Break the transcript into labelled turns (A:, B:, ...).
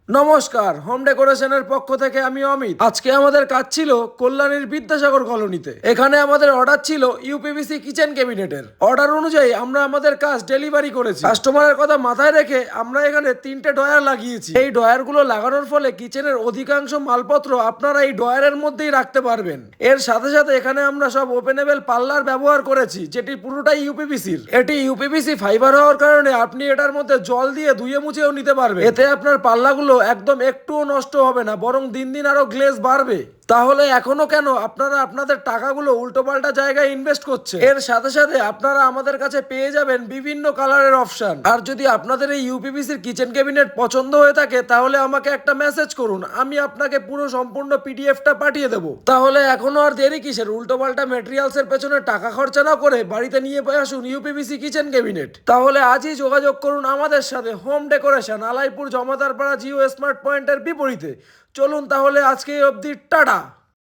A: নমস্কার, হোম ডেকোরেশনের পক্ষ থেকে আমি অমিত। আজকে আমাদের কাজ ছিল কল্যাণীর বিদ্যাসাগর কলোনিতে। এখানে আমাদের অর্ডার ছিল ইউপিভিসি কিচেন ক্যাবিনেটের। অর্ডার অনুযায়ী আমরা আমাদের কাজ ডেলিভারি করেছি। কাস্টমারের কথা মাথায় রেখে আমরা এখানে 3টে ড্রয়ার লাগিয়েছি। এই ড্রয়ারগুলো লাগানোর ফলে কিচেনের অধিকাংশ মালপত্র আপনারা এই ড্রয়ারের মধ্যেই রাখতে পারবেন। এর সাথে সাথে এখানে আমরা সব ওপেনেবল পাল্লার ব্যবহার করেছি, যেটি পুরোটাই ইউপিভিসির। এটি ইউপিভিসি ফাইবার হওয়ার কারণে আপনি এটার মধ্যে জল দিয়ে ধুয়ে মুছেও নিতে পারবেন। এতে আপনার পাল্লাগুলো একদম একটুও নষ্ট হবে না, বরং দিন দিন আরো গ্লেজ বাড়বে। তাহলে এখনো কেন আপনারা আপনাদের টাকাগুলো উল্টোপাল্টা জায়গায় ইনভেস্ট করছে? এর সাথে সাথে আপনারা আমাদের কাছে পেয়ে যাবেন বিভিন্ন কালারের অপশন। আর যদি আপনাদের এই ইউপিভিসির কিচেন ক্যাবিনেট পছন্দ হয়ে থাকে তাহলে আমাকে একটা মেসেজ করুন, আমি আপনাকে পুরো সম্পূর্ণ পিডিএফটা পাঠিয়ে দেবো। তাহলে এখনো আর দেরি কিসের? উল্টোপাল্টা মেটেরিয়ালস এর পেছনে টাকা খরচা না করে বাড়িতে নিয়ে আসুন ইউপিভিসি কিচেন ক্যাবিনেট। তাহলে আজই যোগাযোগ করুন আমাদের সাথে। Home decoration, Alaipur Jamadarpara Jio smart পয়েন্টের বিপরীতে। চলুন তাহলে আজকে অবধি, টাটা।